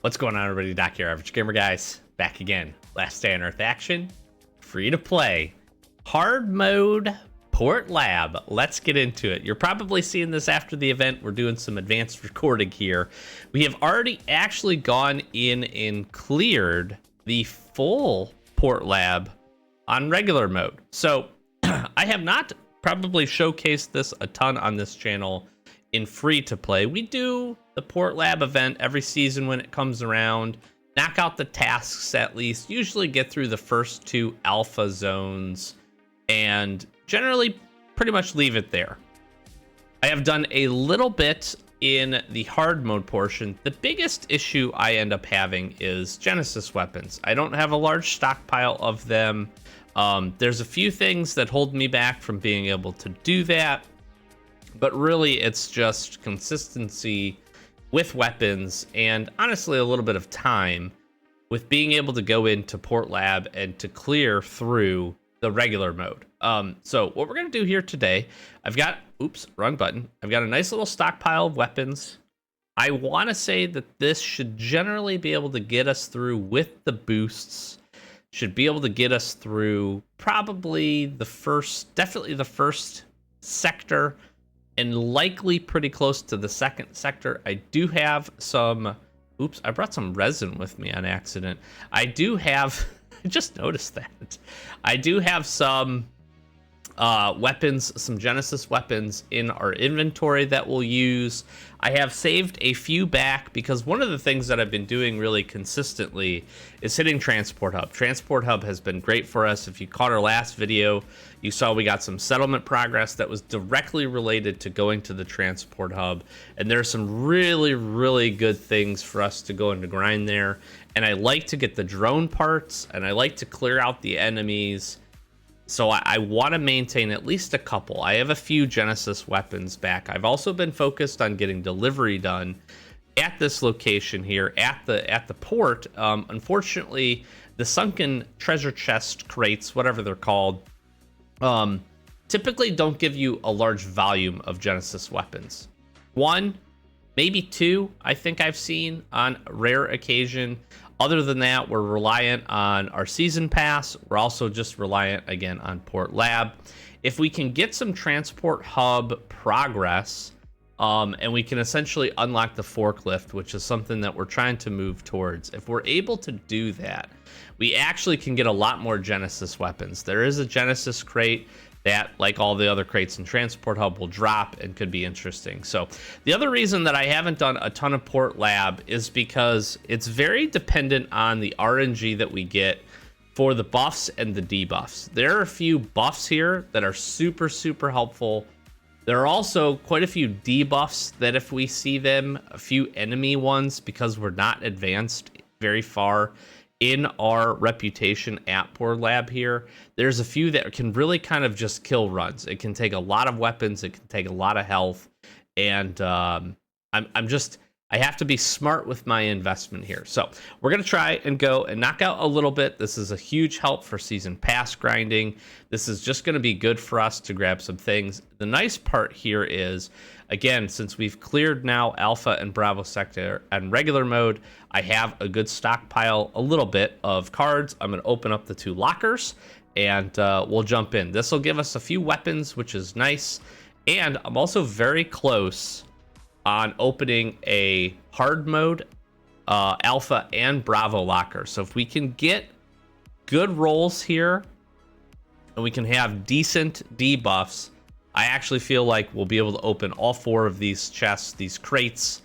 What's going on, everybody? Doc here, Average Gamer Guys, back again. Last Day on Earth action, free to play, hard mode, Port Lab. Let's get into it. You're probably seeing this after the event. We're doing some advanced recording here. We have already actually gone in and cleared the full Port Lab on regular mode. So I have not probably showcased this a ton on this channel in free to play. We do the Port Lab event every season when it comes around, knock out the tasks at least, usually get through the first two alpha zones, and generally pretty much leave it there. I have done a little bit in the hard mode portion. The biggest issue I end up having is Genesis weapons. I don't have a large stockpile of them. There's a few things that hold me back from being able to do that, but really it's just consistency with weapons and honestly a little bit of time with being able to go into Port Lab and to clear through the regular mode. So what we're going to do here today, I've got, oops, wrong button. I've got a nice little stockpile of weapons. I want to say that this should generally be able to get us through with the boosts, should be able to get us through probably the first, definitely the first sector, and likely pretty close to the second sector. I do have some, oops, I brought some resin with me on accident. I do have, I just noticed that. I do have some weapons, some Genesis weapons in our inventory that we'll use. I have saved a few back because one of the things that I've been doing really consistently is hitting Transport Hub. Transport Hub has been great for us. If you caught our last video, you saw we got some settlement progress that was directly related to going to the Transport Hub. And there's some really, really good things for us to go into grind there. And I like to get the drone parts, and I like to clear out the enemies. So I want to maintain at least a couple. I have a few Genesis weapons back. I've also been focused on getting delivery done at this location here at the port. Unfortunately, the sunken treasure chest crates, whatever they're called, typically don't give you a large volume of Genesis weapons. One, maybe two, I think I've seen on rare occasion. Other than that, we're reliant on our season pass. We're also just reliant again on Port Lab. If we can get some Transport Hub progress, and we can essentially unlock the forklift, which is something that we're trying to move towards. If we're able to do that, we actually can get a lot more Genesis weapons. There is a Genesis crate that, like all the other crates in Transport Hub, will drop and could be interesting. So the other reason that I haven't done a ton of Port Lab is because it's very dependent on the RNG that we get for the buffs and the debuffs. There are a few buffs here that are super, super helpful. There are also quite a few debuffs that if we see them, a few enemy ones, because we're not advanced very far in our reputation at Port Lab here, there's a few that can really kind of just kill runs. It can take a lot of weapons, it can take a lot of health, and I have to be smart with my investment here. So we're gonna try and go and knock out a little bit. This is a huge help for season pass grinding. This is just gonna be good for us to grab some things. The nice part here is, again, since we've cleared now Alpha and Bravo sector and regular mode, I have a good stockpile, a little bit of cards. I'm gonna open up the two lockers and we'll jump in. This will give us a few weapons, which is nice. And I'm also very close on opening a hard mode Alpha and Bravo locker. So if we can get good rolls here and we can have decent debuffs, I actually feel like we'll be able to open all four of these chests, these crates,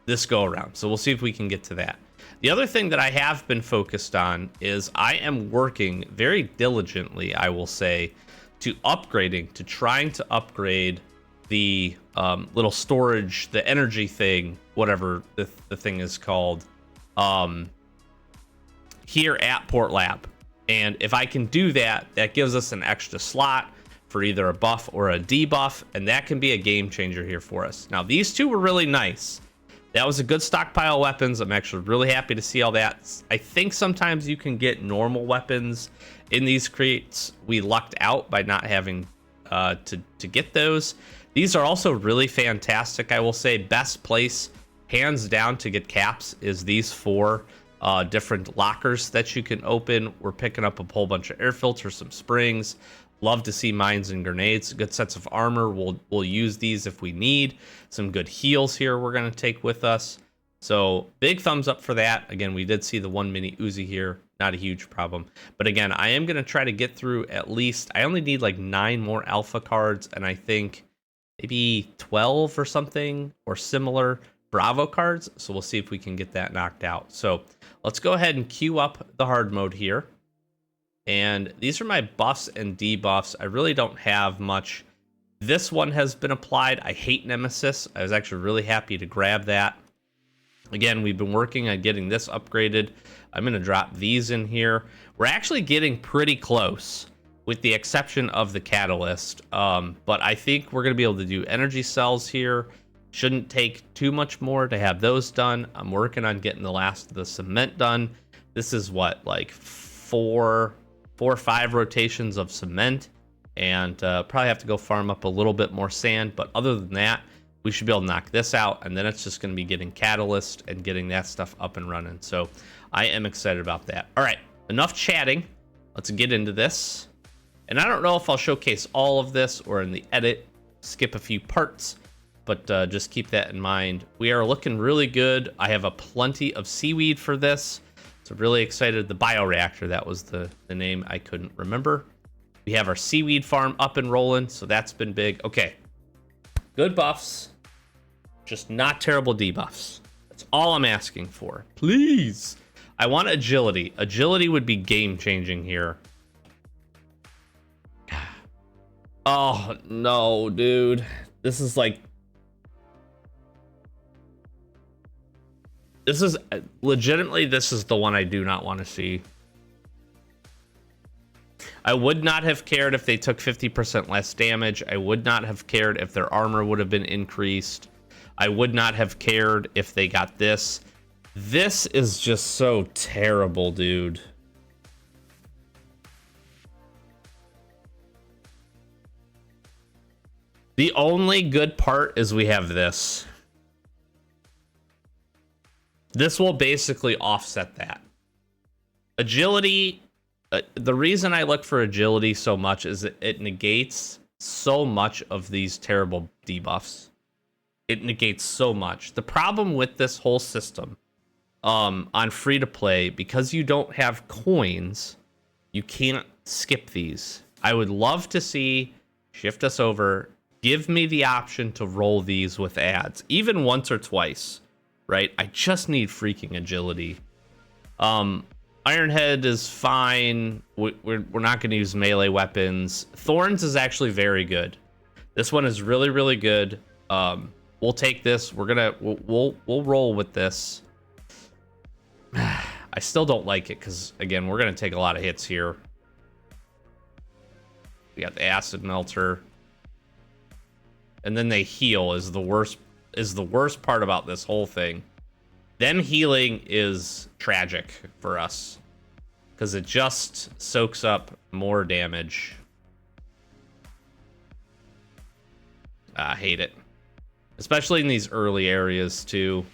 this go around. So we'll see if we can get to that. The other thing that I have been focused on is I am working very diligently, I will say, to trying to upgrade the little storage, the energy thing, whatever the thing is called, here at Port Lab. And if I can do that, that gives us an extra slot for either a buff or a debuff, and that can be a game changer here for us. Now, these two were really nice. That was a good stockpile of weapons. I'm actually really happy to see all that. I think sometimes you can get normal weapons in these crates. We lucked out by not having to get those. These are also really fantastic. I will say best place hands down to get caps is these 4 different lockers that you can open. We're picking up a whole bunch of air filters, some springs. Love to see mines and grenades, good sets of armor. We'll use these if we need. Some good heals here we're going to take with us. So big thumbs up for that. Again, we did see the 1 mini Uzi here. Not a huge problem. But again, I am going to try to get through at least, I only need like 9 more alpha cards, and I think maybe 12 or something or similar Bravo cards. So we'll see if we can get that knocked out. So let's go ahead and queue up the hard mode here. And these are my buffs and debuffs. I really don't have much. This one has been applied. I hate Nemesis. I was actually really happy to grab that. Again, we've been working on getting this upgraded. I'm going to drop these in here. We're actually getting pretty close, with the exception of the catalyst. But I think we're going to be able to do energy cells here. Shouldn't take too much more to have those done. I'm working on getting the last of the cement done. This is what, like 4 or 5 rotations of cement, and probably have to go farm up a little bit more sand. But other than that, we should be able to knock this out, and then it's just going to be getting catalyst and getting that stuff up and running. So I am excited about that. All right, enough chatting. Let's get into this. And I don't know if I'll showcase all of this or in the edit, skip a few parts, but just keep that in mind. We are looking really good. I have a plenty of seaweed for this. So really excited. The bioreactor, that was the name I couldn't remember. We have our seaweed farm up and rolling, so that's been big. Okay, good buffs, just not terrible debuffs. That's all I'm asking for. Please. I want agility. Agility would be game-changing here. Oh, no, dude. This is like... This is legitimately, this is the one I do not want to see. I would not have cared if they took 50% less damage. I would not have cared if their armor would have been increased. I would not have cared if they got this. This is just so terrible, dude. The only good part is we have this. This will basically offset that. Agility, the reason I look for agility so much is that it negates so much of these terrible debuffs. It negates so much. The problem with this whole system on free-to-play, because you don't have coins, you can't skip these. I would love to see, shift us over, give me the option to roll these with ads, even once or twice. Right? I just need freaking agility. Ironhead is fine. We're not going to use melee weapons. Thorns is actually very good. This one is really, really good. We'll take this. We'll roll with this. I still don't like it because, again, we're going to take a lot of hits here. We got the acid melter. And then they heal is the worst part about this whole thing. Them healing is tragic for us because it just soaks up more damage. I hate it, especially in these early areas too.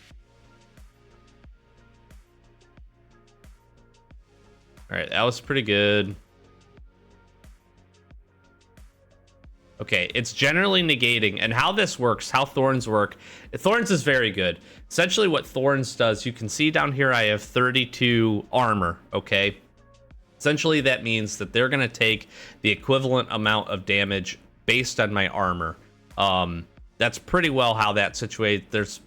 All right, that was pretty good. Okay, it's generally negating, and how this works, how Thorns work, Thorns is very good. Essentially what Thorns does, you can see down here I have 32 armor, okay? Essentially that means that they're going to take the equivalent amount of damage based on my armor. That's pretty well how that situates.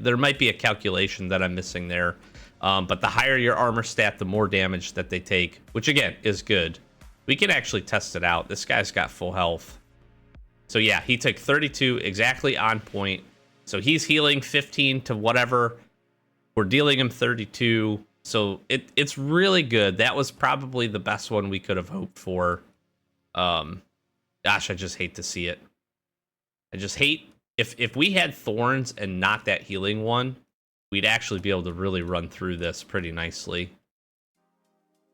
There might be a calculation that I'm missing there, but the higher your armor stat, the more damage that they take, which again is good. We can actually test it out. This guy's got full health. So yeah, he took 32, exactly on point. So he's healing 15 to whatever. We're dealing him 32. So it's really good. That was probably the best one we could have hoped for. Gosh, I just hate to see it. I just hate if we had Thorns and not that healing one, we'd actually be able to really run through this pretty nicely.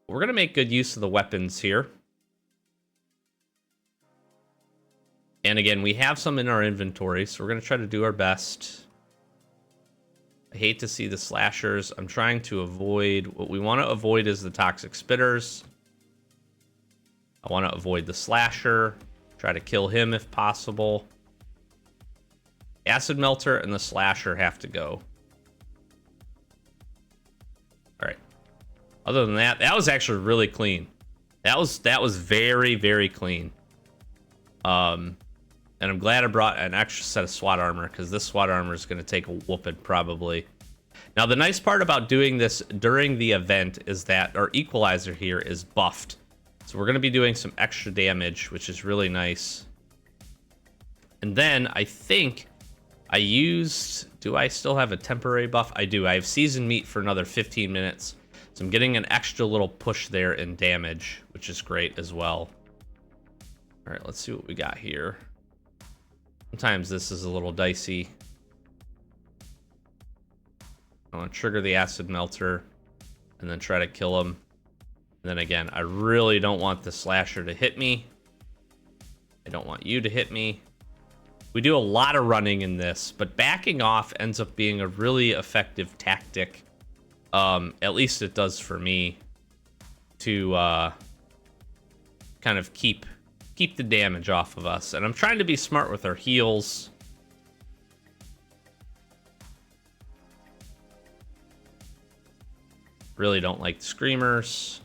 We're going to make good use of the weapons here. And again, we have some in our inventory, so we're going to try to do our best. I hate to see the slashers. I'm trying to avoid... What we want to avoid is the toxic spitters. I want to avoid the slasher. Try to kill him if possible. Acid melter and the slasher have to go. All right. Other than that, that was actually really clean. That was very, very clean. And I'm glad I brought an extra set of SWAT armor, because this SWAT armor is going to take a whooping probably. Now, the nice part about doing this during the event is that our equalizer here is buffed. So we're going to be doing some extra damage, which is really nice. And then I think I used... Do I still have a temporary buff? I do. I have seasoned meat for another 15 minutes. So I'm getting an extra little push there in damage, which is great as well. All right, let's see what we got here. Sometimes this is a little dicey. I want to trigger the acid melter and then try to kill him. And then again, I really don't want the slasher to hit me. I don't want you to hit me. We do a lot of running in this, but backing off ends up being a really effective tactic. At least it does for me, to kind of keep the damage off of us. And I'm trying to be smart with our heals. Really don't like screamers.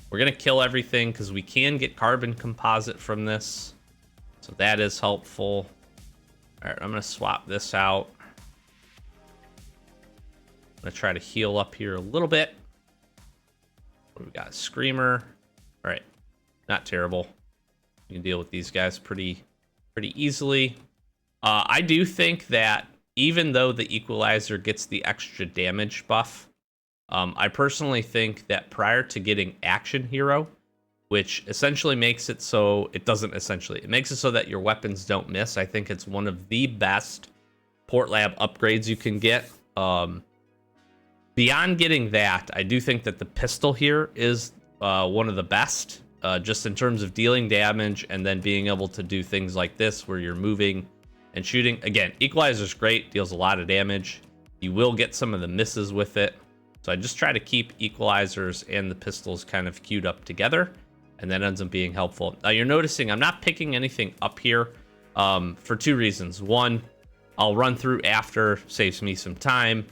We're gonna kill everything because we can get carbon composite from this, so that is helpful. All right, I'm gonna swap this out. I'm gonna try to heal up here a little bit. What do we got? Screamer. All right, not terrible. We can deal with these guys pretty easily. I do think that even though the equalizer gets the extra damage buff, I personally think that prior to getting Action Hero, which essentially makes it so it doesn't essentially, it makes it so that your weapons don't miss. I think it's one of the best Port Lab upgrades you can get. Beyond getting that, I do think that the pistol here is one of the best, just in terms of dealing damage and then being able to do things like this where you're moving and shooting. Again, equalizer's great, deals a lot of damage. You will get some of the misses with it. So I just try to keep equalizers and the pistols kind of queued up together, and that ends up being helpful. Now you're noticing I'm not picking anything up here for two reasons. One, I'll run through after, saves me some time,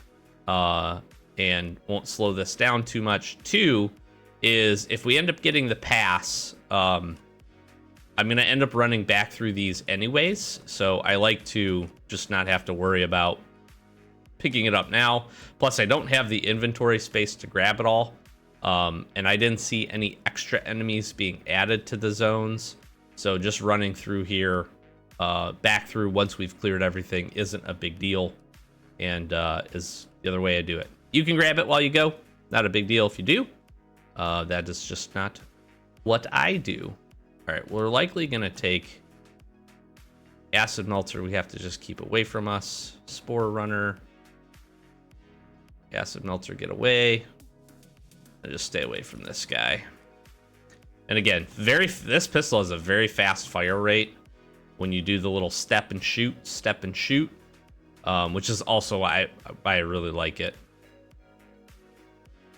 and won't slow this down too much. Two is if we end up getting the pass, I'm going to end up running back through these anyways. So I like to just not have to worry about picking it up now. Plus, I don't have the inventory space to grab it all. And I didn't see any extra enemies being added to the zones. So just running through here, back through once we've cleared everything isn't a big deal, and is the other way I do it. You can grab it while you go. Not a big deal if you do. That is just not what I do. All right, we're likely going to take Acid Melter. We have to just keep away from us. Spore Runner. Acid Melter, get away. I just stay away from this guy. And again, this pistol has a very fast fire rate when you do the little step and shoot, which is also why I really like it.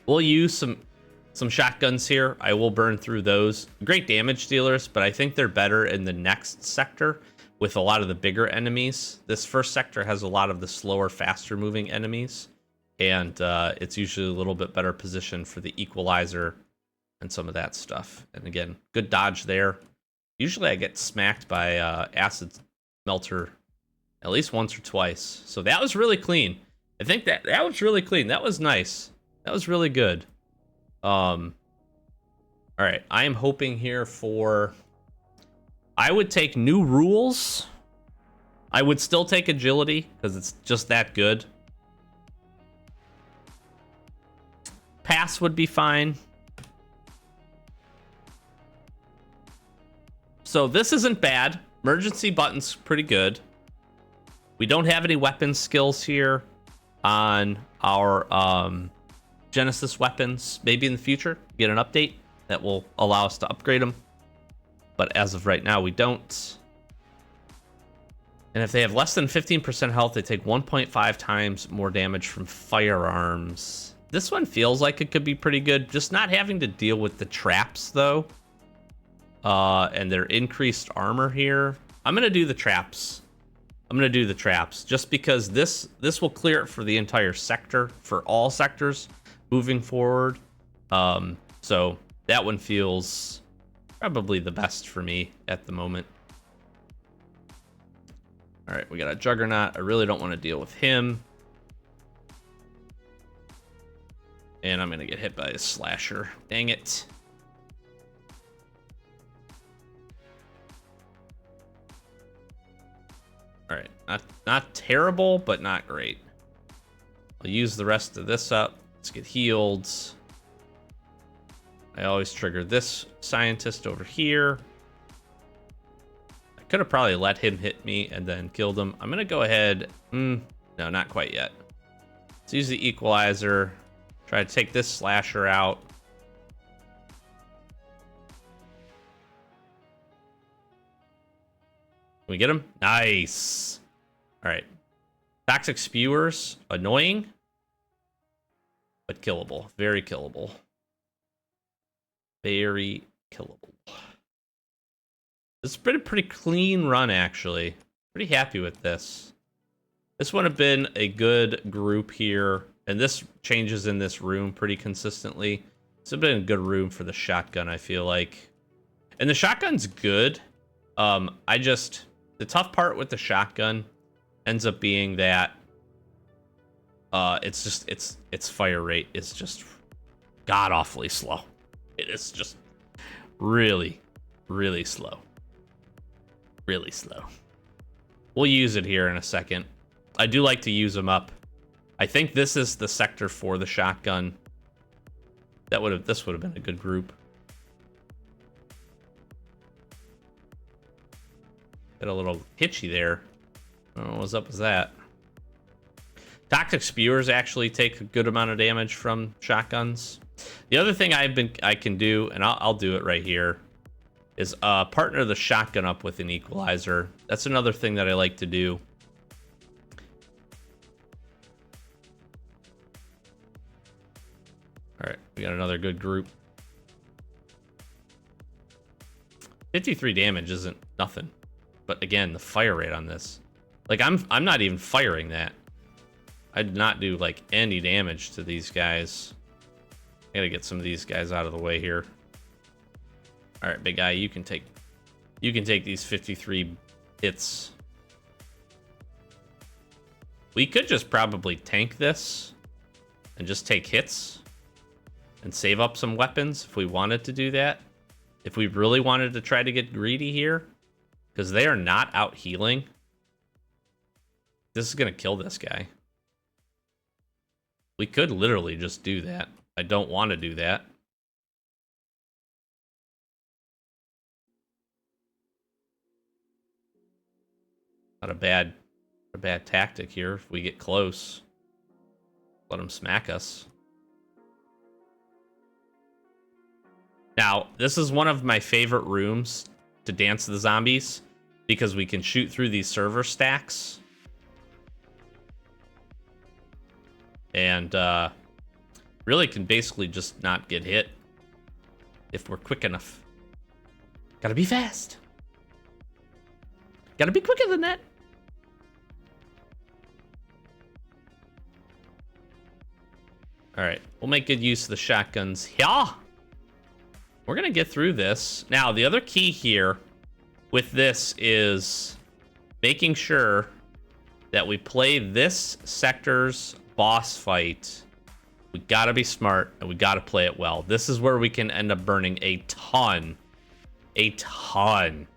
We'll use some shotguns here. I will burn through those. Great damage dealers, but I think they're better in the next sector with a lot of the bigger enemies. This first sector has a lot of the slower, faster moving enemies, and it's usually a little bit better position for the equalizer and some of that stuff. And again, good dodge there. Usually I get smacked by acid melter at least once or twice. So that was really clean. I think that was really clean. That was nice. That was really good. All right, I am hoping here for... I would take new rules. I would still take agility because it's just that good. Pass would be fine. So this isn't bad. Emergency button's pretty good. We don't have any weapon skills here on our Genesis weapons. Maybe in the future, get an update that will allow us to upgrade them. But as of right now, we don't. And if they have less than 15% health, they take 1.5 times more damage from firearms. This one feels like it could be pretty good. Just not having to deal with the traps, though. And their increased armor here. I'm going to do the traps. Just because this will clear it for the entire sector, for all sectors moving forward. So that one feels probably the best for me at the moment. All right, we got a Juggernaut. I really don't want to deal with him. And I'm going to get hit by a Slasher. Dang it. All right, not terrible, but not great. I'll use the rest of this up. Let's get healed. I always trigger this scientist over here. I could have probably let him hit me and then killed him. I'm going to go ahead. No, not quite yet. Let's use the equalizer. Try to take this Slasher out. Can we get him? Nice. All right. Toxic Spewers. Annoying. But killable. Very killable. Very killable. This has been a pretty clean run, actually. Pretty happy with this. This would have been a good group here. And this changes in this room pretty consistently. It's been a good room for the shotgun, I feel like. And the shotgun's good. The tough part with the shotgun ends up being that its fire rate is just god awfully slow. It is just really, really slow. Really slow. We'll use it here in a second. I do like to use them up. I think this is the sector for the shotgun. This would have been a good group. Got a little hitchy there. I don't know what's up with that. Toxic Spewers actually take a good amount of damage from shotguns. The other thing I can do, and I'll do it right here, is partner the shotgun up with an equalizer. That's another thing that I like to do. All right, we got another good group. 53 damage isn't nothing. But again, the fire rate on this. Like, I'm not even firing that. I did not do, like, any damage to these guys. I gotta get some of these guys out of the way here. All right, big guy, you can take these 53 hits. We could just probably tank this and just take hits and save up some weapons if we wanted to do that. If we really wanted to try to get greedy here, because they are not out healing. This is going to kill this guy. We could literally just do that. I don't want to do that. Not a bad tactic here. If we get close, let him smack us. Now, this is one of my favorite rooms to dance the zombies because we can shoot through these server stacks. And really can basically just not get hit if we're quick enough. Gotta be fast. Gotta be quicker than that. All right, we'll make good use of the shotguns. Yeah. We're going to get through this. Now, the other key here with this is making sure that we play this sector's boss fight. We got to be smart, and we got to play it well. This is where we can end up burning a ton. A ton.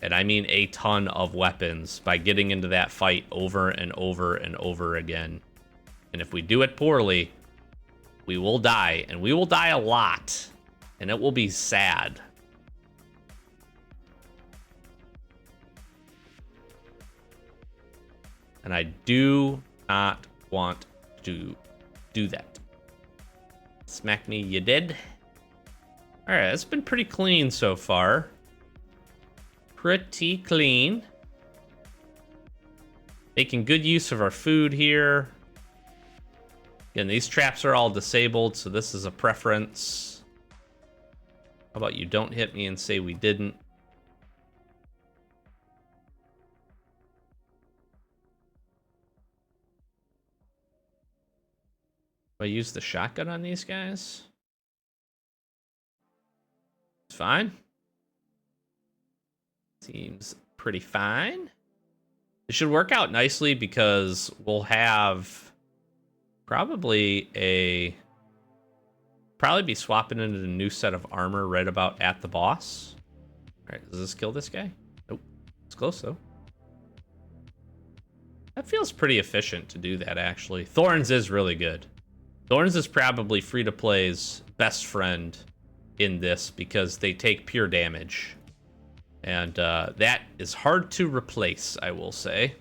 And I mean a ton of weapons by getting into that fight over and over and over again. And if we do it poorly, we will die, and we will die a lot, and it will be sad. And I do not want to do that. Smack me, you dead? All right, it's been pretty clean so far. Pretty clean. Making good use of our food here. Again, these traps are all disabled, so this is a preference. How about you don't hit me and say we didn't? Do I use the shotgun on these guys? It's fine. Seems pretty fine. It should work out nicely because we'll have probably be swapping into a new set of armor right about at the boss. All right, does this kill this guy? Nope. It's close though. That feels pretty efficient to do that, actually. Thorns is really good. Thorns is probably free-to-play's best friend in this because they take pure damage. And that is hard to replace, I will say.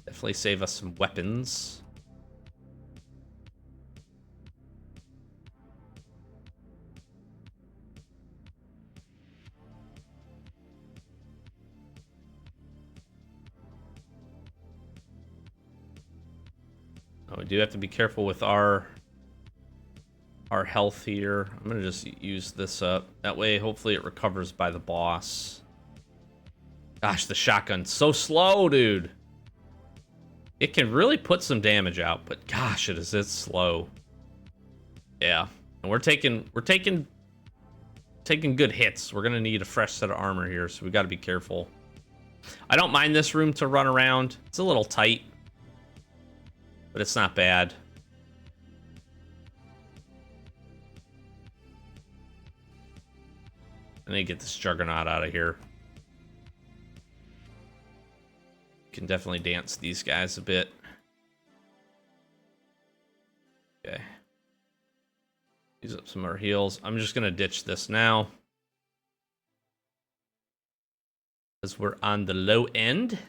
Definitely save us some weapons. Oh, we do have to be careful with our health here. I'm gonna just use this up. That way, hopefully it recovers by the boss. Gosh, the shotgun's so slow, dude. It can really put some damage out, but gosh, it's slow. Yeah, and we're taking good hits. We're gonna need a fresh set of armor here, so we got to be careful. I don't mind this room to run around. It's a little tight, but it's not bad. I need to get this Juggernaut out of here. Can definitely dance these guys a bit. Okay. Use up some of our heals. I'm just gonna ditch this now, because we're on the low end.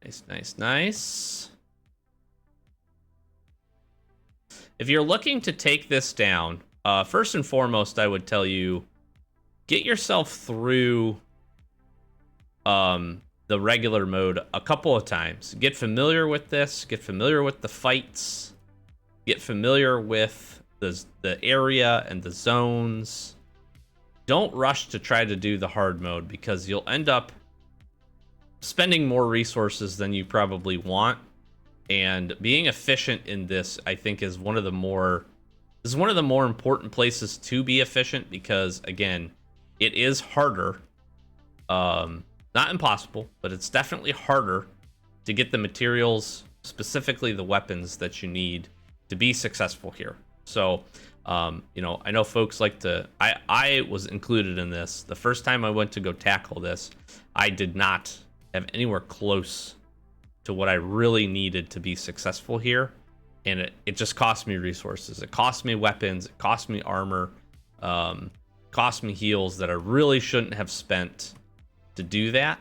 Nice, nice, nice. If you're looking to take this down, first and foremost, I would tell you, get yourself through the regular mode a couple of times. Get familiar with this. Get familiar with the fights. Get familiar with the area and the zones. Don't rush to try to do the hard mode because you'll end up spending more resources than you probably want. And being efficient in this, I think, is one of the more important places to be efficient because, again, it is harder. Not impossible, but it's definitely harder to get the materials, specifically the weapons that you need to be successful here. So, you know, I know folks like to... I was included in this. The first time I went to go tackle this, I did not have anywhere close to what I really needed to be successful here. And it just cost me resources. It cost me weapons. It cost me armor. Cost me heals that I really shouldn't have spent to do that.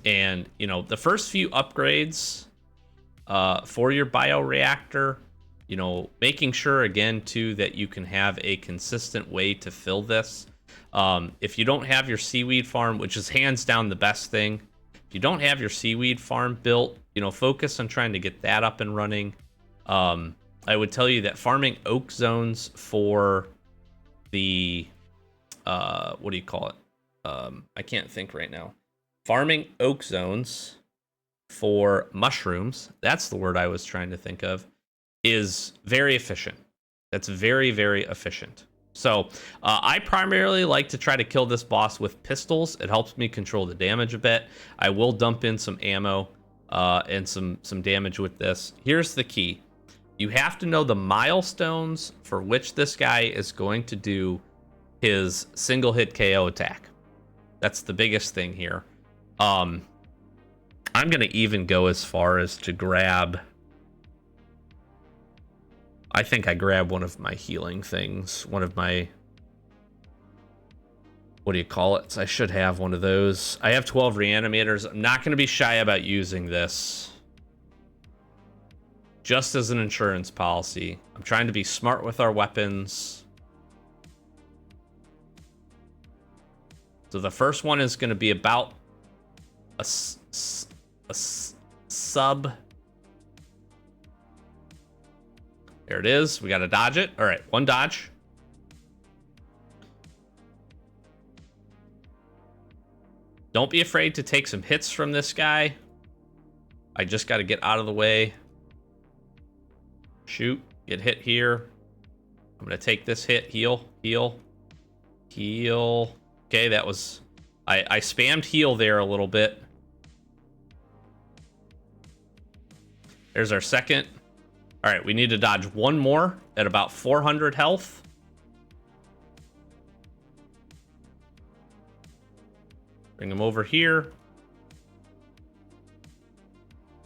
And, you know, the first few upgrades for your bioreactor, you know, making sure, again, too, that you can have a consistent way to fill this. If you don't have your seaweed farm, which is hands down the best thing, if you don't have your seaweed farm built, you know, focus on trying to get that up and running. I would tell you that farming oak zones for the, what do you call it? I can't think right now. Farming oak zones for mushrooms, that's the word I was trying to think of, is very efficient. That's very, very efficient. So I primarily like to try to kill this boss with pistols. It helps me control the damage a bit. I will dump in some ammo and some damage with this. Here's the key. You have to know the milestones for which this guy is going to do his single hit KO attack. That's the biggest thing here. I'm going to even go as far as to grab... I think I grab one of my healing things. One of my... What do you call it? I should have one of those. I have 12 reanimators. I'm not going to be shy about using this. Just as an insurance policy. I'm trying to be smart with our weapons. So the first one is going to be about a sub. There it is. We got to dodge it. All right, one dodge. Don't be afraid to take some hits from this guy. I just got to get out of the way. Shoot. Get hit here. I'm going to take this hit. Heal. Heal. Heal. Okay, that was... I spammed heal there a little bit. There's our second. All right, we need to dodge one more at about 400 health. Bring him over here.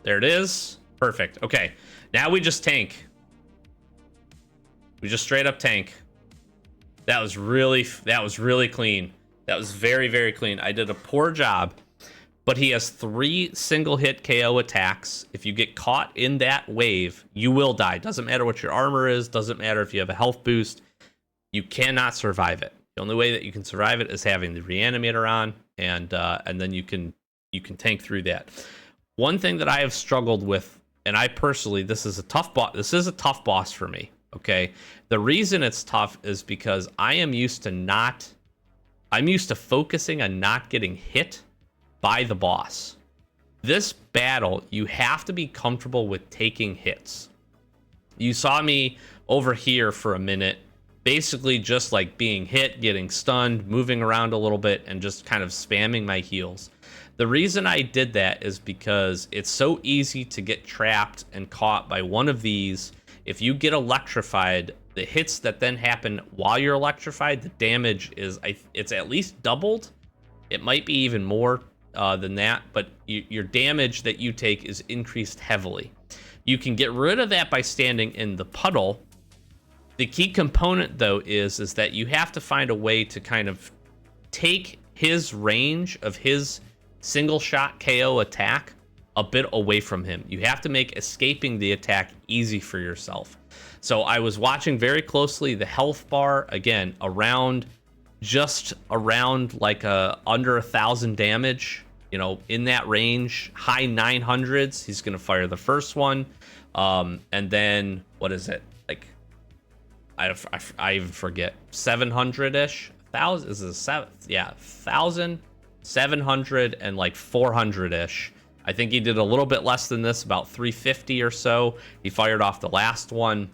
There it is. Perfect. Okay, now we just tank. We just straight up tank. That was really clean. That was very, very clean. I did a poor job, but he has 3 single hit KO attacks. If you get caught in that wave, you will die. Doesn't matter what your armor is. Doesn't matter if you have a health boost. You cannot survive it. The only way that you can survive it is having the reanimator on, and then you can tank through that. One thing that I have struggled with, and I personally, this is a tough boss for me. Okay, the reason it's tough is because I'm used to focusing on not getting hit by the boss. This battle, you have to be comfortable with taking hits. You saw me over here for a minute, basically just like being hit, getting stunned, moving around a little bit, and just kind of spamming my heals. The reason I did that is because it's so easy to get trapped and caught by one of these. If you get electrified, the hits that then happen while you're electrified, the damage is, it's at least doubled. It might be even more than that, but your damage that you take is increased heavily. You can get rid of that by standing in the puddle. The key component, though, is that you have to find a way to kind of take his range of his single shot KO attack a bit away from him. You have to make escaping the attack easy for yourself. So I was watching very closely the health bar, again, just around like under 1,000 damage, you know, in that range, high 900s. He's going to fire the first one. And then, what is it? Like, I even forget, 700-ish? 1,000, is it 7? Yeah, 1,000, 700, and like 400-ish. I think he did a little bit less than this, about 350 or so. He fired off the last one.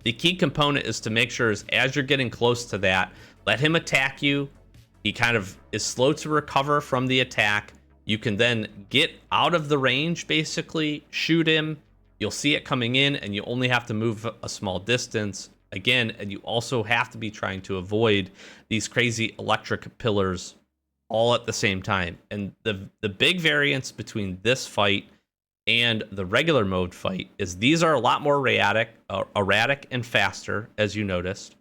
The key component is to make sure as you're getting close to that, let him attack you. He kind of is slow to recover from the attack. You can then get out of the range, basically, shoot him. You'll see it coming in, and you only have to move a small distance. Again, and you also have to be trying to avoid these crazy electric pillars all at the same time. And the big variance between this fight and the regular mode fight is these are a lot more erratic and faster, as you noticed.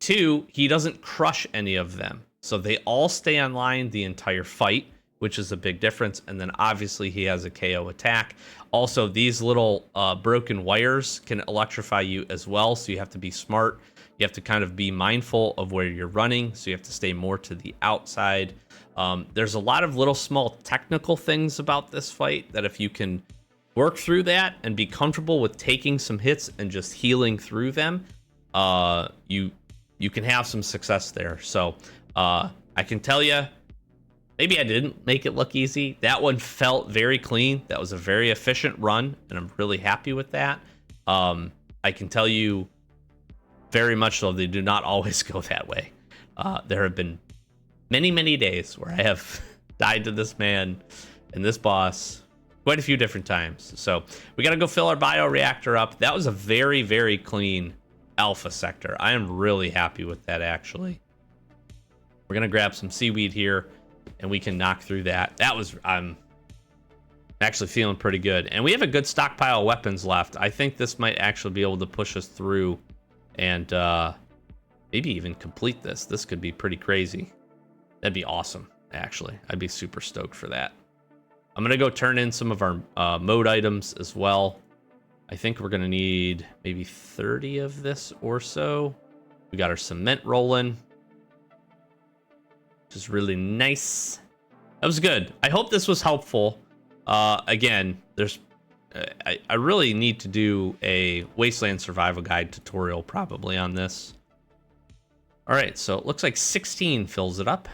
2, he doesn't crush any of them. So they all stay online the entire fight, which is a big difference. And then obviously he has a KO attack. Also, these little broken wires can electrify you as well. So you have to be smart. You have to kind of be mindful of where you're running. So you have to stay more to the outside. There's a lot of little small technical things about this fight that if you can work through that and be comfortable with taking some hits and just healing through them, you can have some success there. So I can tell you, maybe I didn't make it look easy. That one felt very clean. That was a very efficient run, and I'm really happy with that. I can tell you very much so they do not always go that way. There have been many, many days where I have died to this man and this boss quite a few different times. So we got to go fill our bioreactor up. That was a very, very clean alpha sector. I am really happy with that, actually. We're going to grab some seaweed here, and we can knock through that. I'm actually feeling pretty good. And we have a good stockpile of weapons left. I think this might actually be able to push us through and maybe even complete this. This could be pretty crazy. That'd be awesome, actually. I'd be super stoked for that. I'm going to go turn in some of our mode items as well. I think we're going to need maybe 30 of this or so. We got our cement rolling. which is really nice. That was good. I hope this was helpful. Again, I really need to do a Wasteland Survival Guide tutorial probably on this. All right, so it looks like 16 fills it up.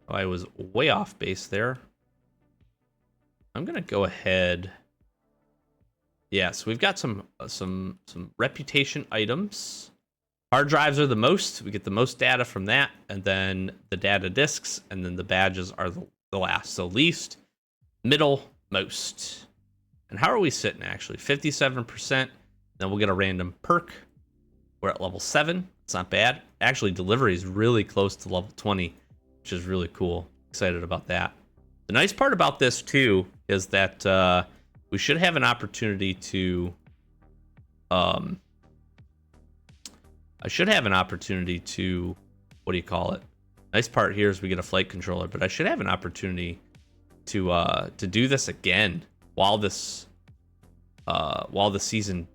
Oh, I was way off base there. I'm gonna go ahead. Yeah, so we've got some reputation items. Hard drives are the most. We get the most data from that, and then the data discs, and then the badges are the last. So least, middle, most. And how are we sitting actually? 57%. Then we'll get a random perk. We're at level 7. It's not bad. Actually, delivery is really close to level 20, which is really cool. Excited about that. The nice part about this too is that we should have an opportunity to I should have an opportunity to, what do you call it? Nice part here is we get a flight controller, but I should have an opportunity to do this again while the season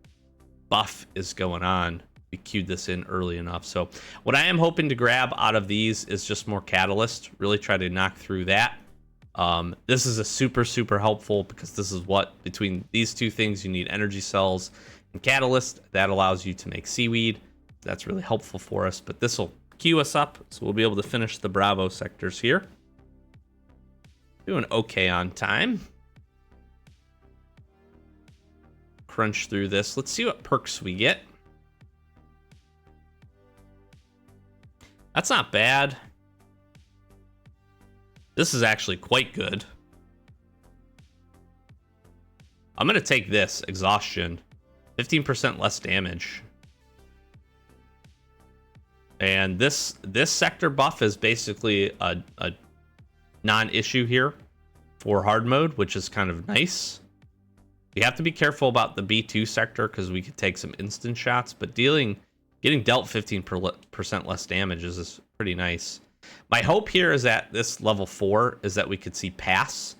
buff is going on. We queued this in early enough. So what I am hoping to grab out of these is just more catalyst, really try to knock through that. This is a super helpful because this is what, between these two things, you need energy cells and catalyst. That allows you to make seaweed. That's really helpful for us, but this will queue us up, so we'll be able to finish the Bravo sectors here. Doing okay on time. Crunch through this. Let's see what perks we get. That's not bad. This is actually quite good. I'm going to take this, exhaustion. 15% less damage. And this sector buff is basically a non-issue here for hard mode, which is kind of nice. You have to be careful about the B2 sector because we could take some instant shots, but getting dealt 15% less damage is pretty nice. My hope here is that this level 4 is that we could see pass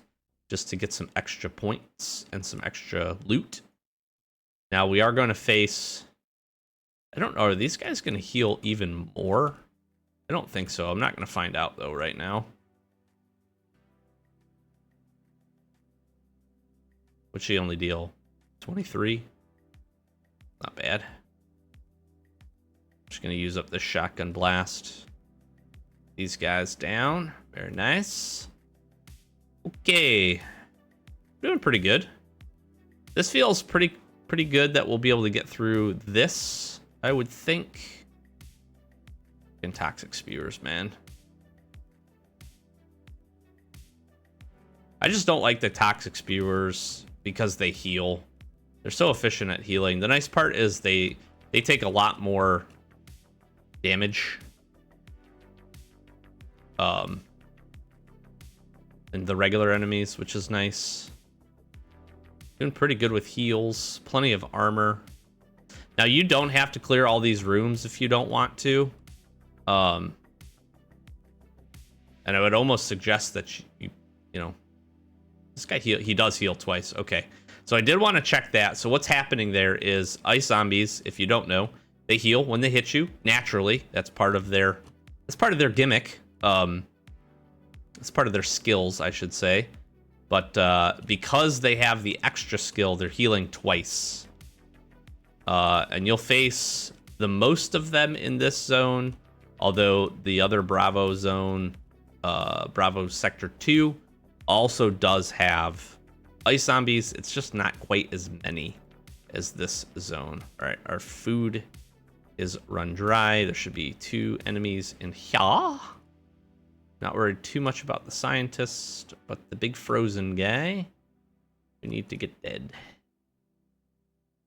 just to get some extra points and some extra loot. Now we are going to face, I don't know, are these guys going to heal even more? I don't think so. I'm not going to find out though right now. What's she only deal? 23? Not bad. Just going to use up this shotgun blast. These guys down. Very nice. Okay. Doing pretty good. This feels pretty good that we'll be able to get through this, I would think. And toxic spewers, man. I just don't like the toxic spewers because they heal. They're so efficient at healing. The nice part is they take a lot more damage than the regular enemies, which is nice. Doing pretty good with heals. Plenty of armor. Now you don't have to clear all these rooms if you don't want to. And I would almost suggest that you know, this guy he does heal twice. Okay, so I did want to check that. So what's happening there is ice zombies, if you don't know, they heal when they hit you naturally. That's part of their gimmick. It's part of their skills, I should say. But because they have the extra skill, they're healing twice. And you'll face the most of them in this zone, although the other Bravo zone, Bravo Sector 2, also does have ice zombies. It's just not quite as many as this zone. All right, our food is run dry. There should be 2 enemies in here. Not worried too much about the scientist, but the big frozen guy, we need to get dead.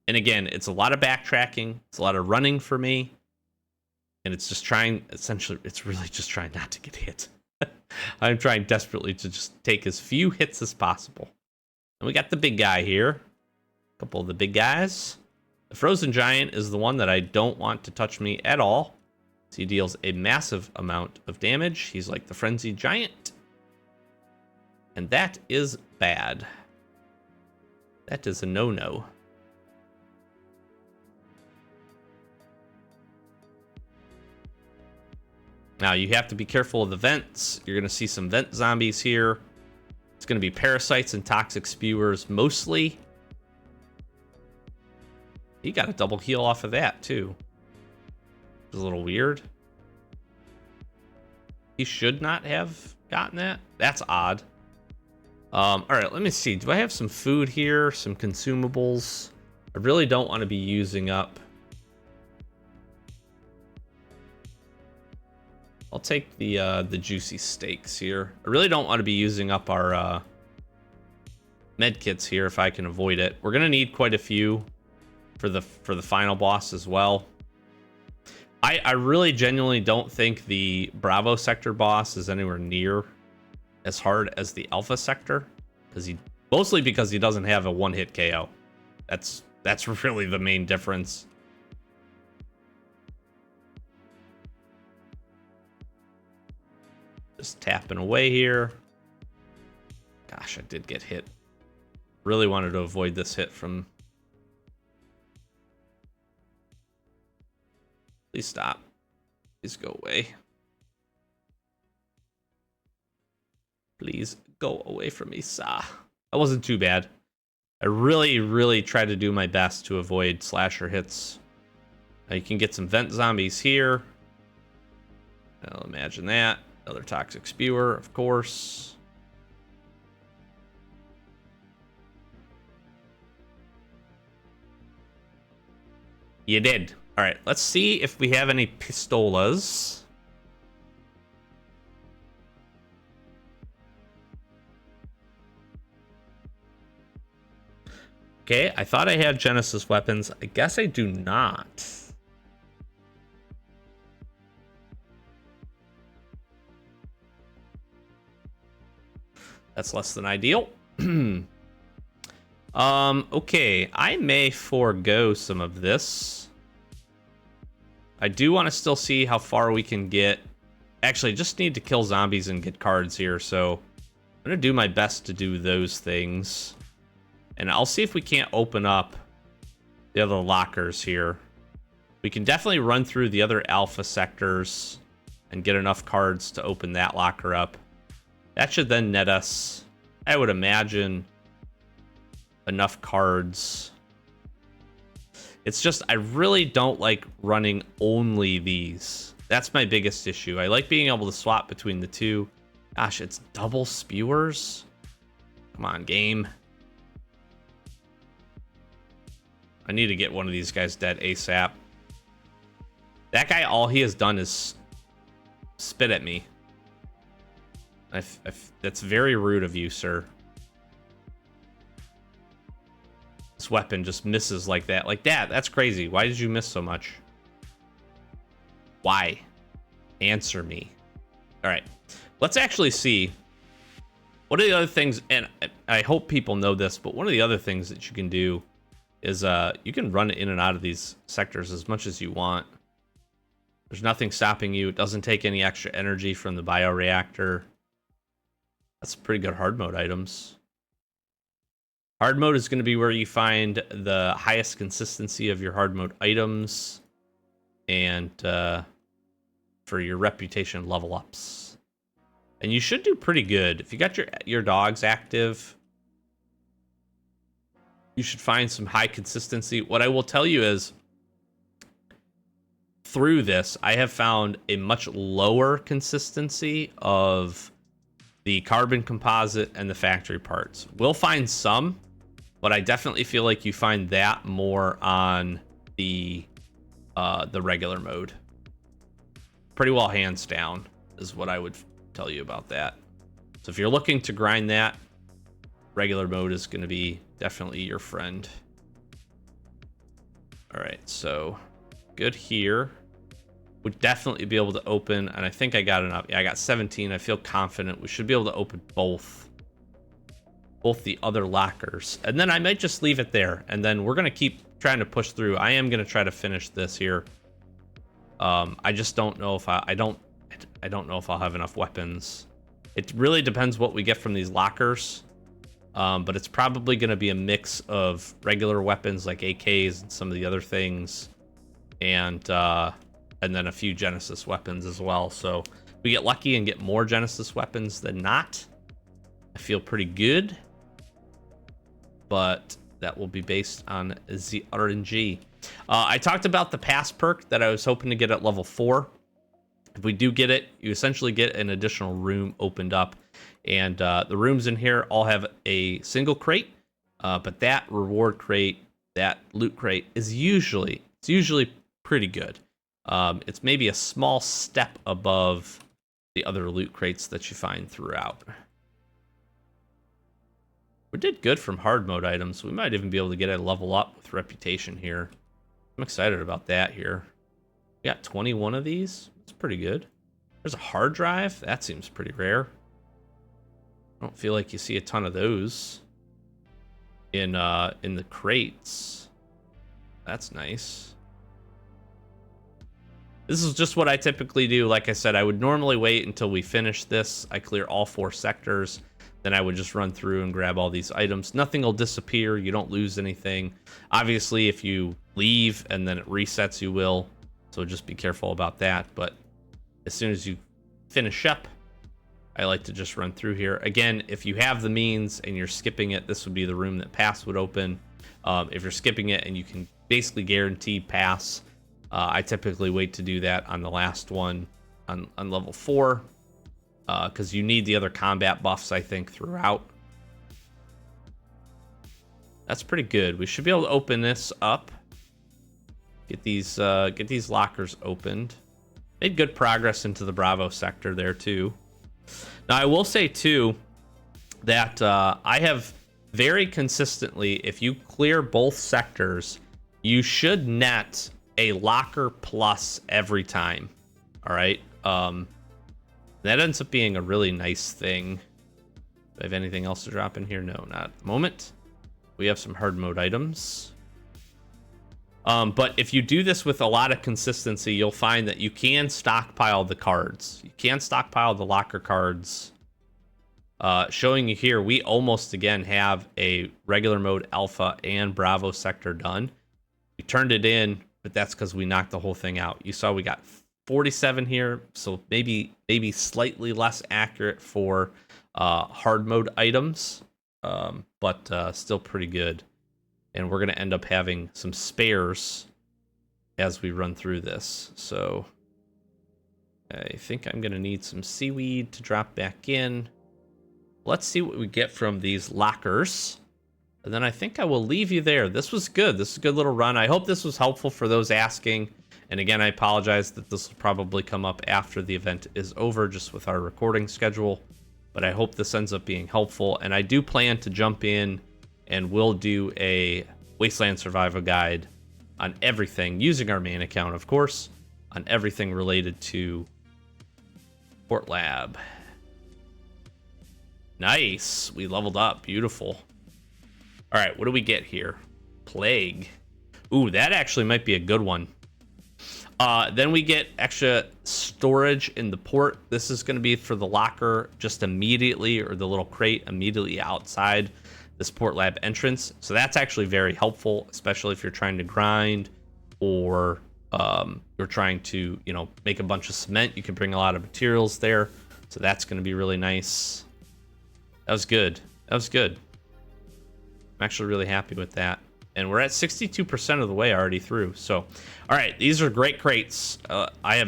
And again, it's a lot of backtracking. It's a lot of running for me. And it's just trying, essentially, it's really just trying not to get hit. I'm trying desperately to just take as few hits as possible. And we got the big guy here. A couple of the big guys. The frozen giant is the one that I don't want to touch me at all. So he deals a massive amount of damage. He's like the frenzied giant. And that is bad. That is a no-no. Now, you have to be careful of the vents. You're going to see some vent zombies here. It's going to be parasites and toxic spewers mostly. He got a double heal off of that, too. It's a little weird. He should not have gotten that. That's odd. All right, let me see. Do I have some food here? Some consumables? I really don't want to be using up. I'll take the juicy steaks here. I really don't want to be using up our med kits here if I can avoid it. We're gonna need quite a few for the final boss as well. I really genuinely don't think the Bravo sector boss is anywhere near as hard as the Alpha sector, mostly because he doesn't have a one-hit KO. That's really the main difference. Just tapping away here. Gosh, I did get hit. Really wanted to avoid this hit from... Please stop. Please go away. Please go away from me, sir. That wasn't too bad. I really tried to do my best to avoid slasher hits. Now you can get some vent zombies here. I'll imagine that. Another toxic spewer, of course. You did. All right, let's see if we have any pistolas. Okay, I thought I had Genesis weapons. I guess I do not. That's less than ideal. Okay, I may forego some of this. I do want to still see how far we can get. Actually, just need to kill zombies and get cards here, so I'm going to do my best to do those things. And I'll see if we can't open up the other lockers here. We can definitely run through the other alpha sectors and get enough cards to open that locker up. That should then net us, I would imagine, enough cards. It's just, I really don't like running only these. That's my biggest issue. I like being able to swap between the two. Gosh, it's double spewers? Come on, game. I need to get one of these guys dead ASAP. That guy, all he has done is spit at me. That's very rude of you, sir. This weapon just misses like that. Like that, that's crazy. Why did you miss so much? Why? Answer me. All right, let's actually see. One of the other things, and I hope people know this, but one of the other things that you can do is you can run in and out of these sectors as much as you want. There's nothing stopping you. It doesn't take any extra energy from the bioreactor. That's pretty good hard mode items. Hard mode is going to be where you find the highest consistency of your hard mode items and for your reputation level ups. And you should do pretty good. If you got your dogs active, you should find some high consistency. What I will tell you is, through this, I have found a much lower consistency of the carbon composite and the factory parts. We'll find some, but I definitely feel like you find that more on the regular mode. Pretty well hands down is what I would tell you about that. So if you're looking to grind that, regular mode is going to be definitely your friend. All right, so good here. Would definitely be able to open, and I think I got enough. Yeah, I got 17. I feel confident we should be able to open both the other lockers, and then I might just leave it there, and then we're gonna keep trying to push through. I am gonna try to finish this here. I just don't know if I don't know if I'll have enough weapons. It really depends what we get from these lockers, but it's probably gonna be a mix of regular weapons like AKs and some of the other things, and and then a few Genesis weapons as well. So we get lucky and get more Genesis weapons than not. I feel pretty good, but that will be based on the RNG. I talked about the pass perk that I was hoping to get at level 4. If we do get it, you essentially get an additional room opened up. And the rooms in here all have a single crate, but that reward crate, that loot crate, is usually pretty good. It's maybe a small step above the other loot crates that you find throughout. We did good from hard mode items. We might even be able to get a level up with reputation here. I'm excited about that here. We got 21 of these. That's pretty good. There's a hard drive. That seems pretty rare. I don't feel like you see a ton of those in the crates. That's nice. This is just what I typically do. Like I said, I would normally wait until we finish this. I clear all 4 sectors. Then I would just run through and grab all these items. Nothing will disappear. You don't lose anything. Obviously, if you leave and then it resets, you will. So just be careful about that. But as soon as you finish up, I like to just run through here. Again, if you have the means and you're skipping it, this would be the room that pass would open. If you're skipping it and you can basically guarantee pass, I typically wait to do that on the last one on level 4. Because you need the other combat buffs, I think, throughout. That's pretty good. We should be able to open this up. Get these lockers opened. Made good progress into the Bravo sector there, too. Now, I will say, too, that I have very consistently, if you clear both sectors, you should net a locker plus every time. All right? That ends up being a really nice thing. Do I have anything else to drop in here? No, not at the moment. We have some hard mode items. But if you do this with a lot of consistency, you'll find that you can stockpile the cards. You can stockpile the locker cards. Showing you here, we almost, again, have a regular mode alpha and Bravo sector done. We turned it in, but that's because we knocked the whole thing out. You saw we got 47 here, so maybe slightly less accurate for hard mode items, but still pretty good. And we're going to end up having some spares as we run through this. So I think I'm going to need some seaweed to drop back in. Let's see what we get from these lockers. And then I think I will leave you there. This was good. This is a good little run. I hope this was helpful for those asking. And again, I apologize that this will probably come up after the event is over, just with our recording schedule. But I hope this ends up being helpful. And I do plan to jump in and we'll do a Wasteland Survival Guide on everything, using our main account, of course, on everything related to Port Lab. Nice. We leveled up. Beautiful. All right, what do we get here? Plague. Ooh, that actually might be a good one. Then we get extra storage in the port. This is going to be for the locker just immediately, or the little crate immediately outside this Port Lab entrance. So that's actually very helpful, especially if you're trying to grind or you're trying to, make a bunch of cement. You can bring a lot of materials there. So that's going to be really nice. That was good. That was good. I'm actually really happy with that. And we're at 62% of the way already through. So, all right, these are great crates. I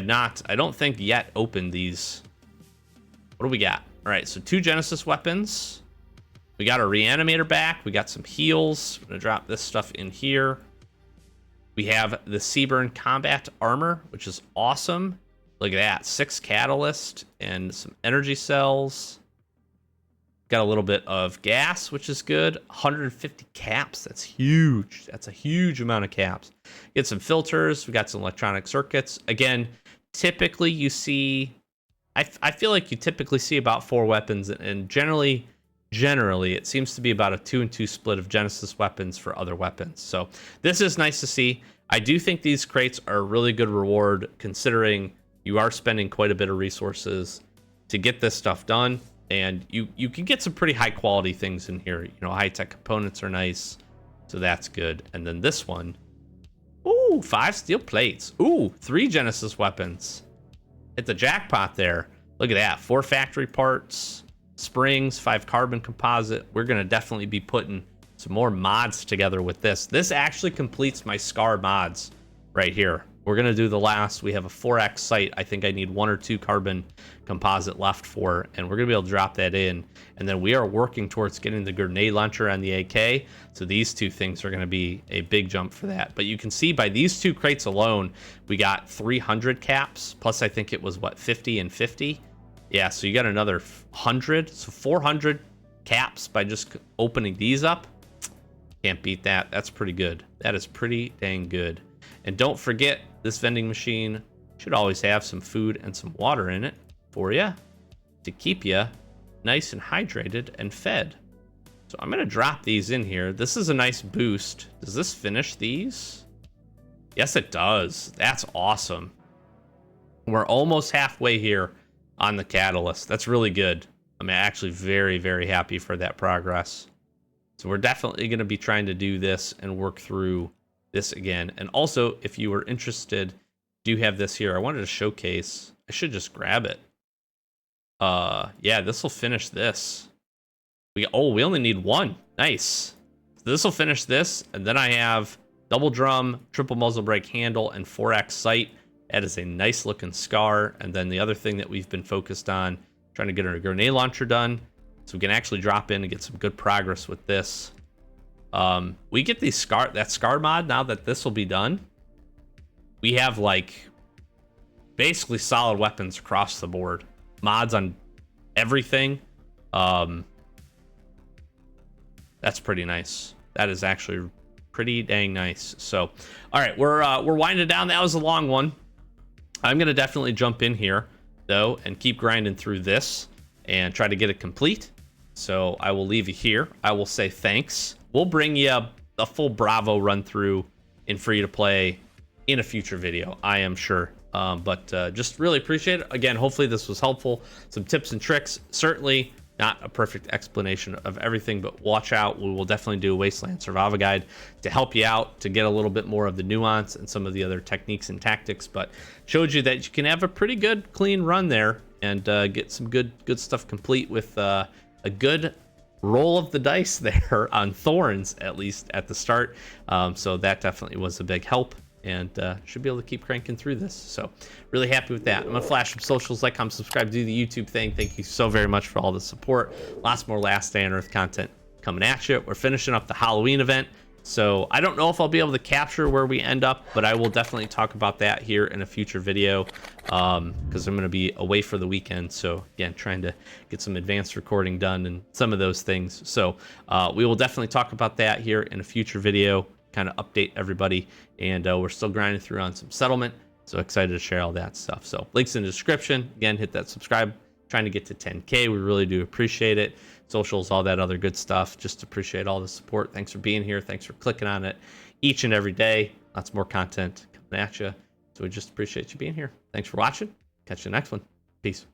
don't think yet opened these. What do we got? All right, so 2 Genesis weapons. We got our reanimator back. We got some heals. I'm gonna drop this stuff in here. We have the Seaburn combat armor, which is awesome. Look at that, 6 catalyst and some energy cells. Got a little bit of gas, which is good. 150 caps. That's huge. That's a huge amount of caps. Get some filters. We got some electronic circuits. Again, typically you see, I feel like you typically see about 4 weapons, and generally it seems to be about a 2-and-2 split of Genesis weapons for other weapons. So this is nice to see. I do think these crates are a really good reward, considering you are spending quite a bit of resources to get this stuff done. And you can get some pretty high quality things in here. High tech components are nice, so that's good. And then this one, ooh, Ooh, 5 steel plates. Ooh, 3 Genesis weapons. Hit the jackpot there. Look at that. 4 factory parts, springs, 5 carbon composite. We're going to definitely be putting some more mods together with this. This actually completes my Scar mods right here. We're going to do the last. We have a 4x sight. I think I need 1 or 2 carbon composite left for, and we're going to be able to drop that in. And then we are working towards getting the grenade launcher and the AK. So these 2 things are going to be a big jump for that. But you can see by these 2 crates alone, we got 300 caps. Plus, I think it was, what, 50 and 50? Yeah, so you got another 100. So 400 caps by just opening these up. Can't beat that. That's pretty good. That is pretty dang good. And don't forget, this vending machine should always have some food and some water in it for you to keep you nice and hydrated and fed. So I'm going to drop these in here. This is a nice boost. Does this finish these? Yes, it does. That's awesome. We're almost halfway here on the catalyst. That's really good. I'm actually very, very happy for that progress. So we're definitely going to be trying to do this and work through this again. And also, if you were interested, do have this here. I wanted to showcase. I should just grab it. Yeah, this will finish this. We only need 1. Nice. This will finish this, and then I have double drum, triple muzzle brake handle, and 4x sight. That is a nice looking Scar. And then the other thing that we've been focused on, trying to get our grenade launcher done, so we can actually drop in and get some good progress with this. We get these that Scar mod now that this will be done. We have like basically solid weapons across the board, mods on everything. That's pretty nice. That is actually pretty dang nice. So, all right, we're winding down. That was a long one. I'm gonna definitely jump in here though and keep grinding through this and try to get it complete. So I will leave you here. I will say thanks. We'll bring you a full Bravo run through in free to play in a future video, I am sure. But just really appreciate it. Again, hopefully this was helpful. Some tips and tricks. Certainly not a perfect explanation of everything, but watch out. We will definitely do a Wasteland Survival Guide to help you out, to get a little bit more of the nuance and some of the other techniques and tactics, but showed you that you can have a pretty good, clean run there and get some good stuff complete with a good roll of the dice there on Thorns, at least at the start. So that definitely was a big help, and should be able to keep cranking through this. So really happy with that. I'm gonna flash some socials, like, comment, subscribe, do the YouTube thing. Thank you so very much for all the support. Lots more Last Day on Earth content coming at you. We're finishing up the Halloween event, so I don't know if I'll be able to capture where we end up, but I will definitely talk about that here in a future video, because I'm going to be away for the weekend. So again, trying to get some advanced recording done and some of those things. So we will definitely talk about that here in a future video, kind of update everybody. And we're still grinding through on some settlement, so excited to share all that stuff. So links in the description. Again, hit that subscribe. Trying to get to 10K. We really do appreciate it. Socials, all that other good stuff. Just appreciate all the support. Thanks for being here. Thanks for clicking on it each and every day. Lots more content coming at you. So we just appreciate you being here. Thanks for watching. Catch you in the next one. Peace.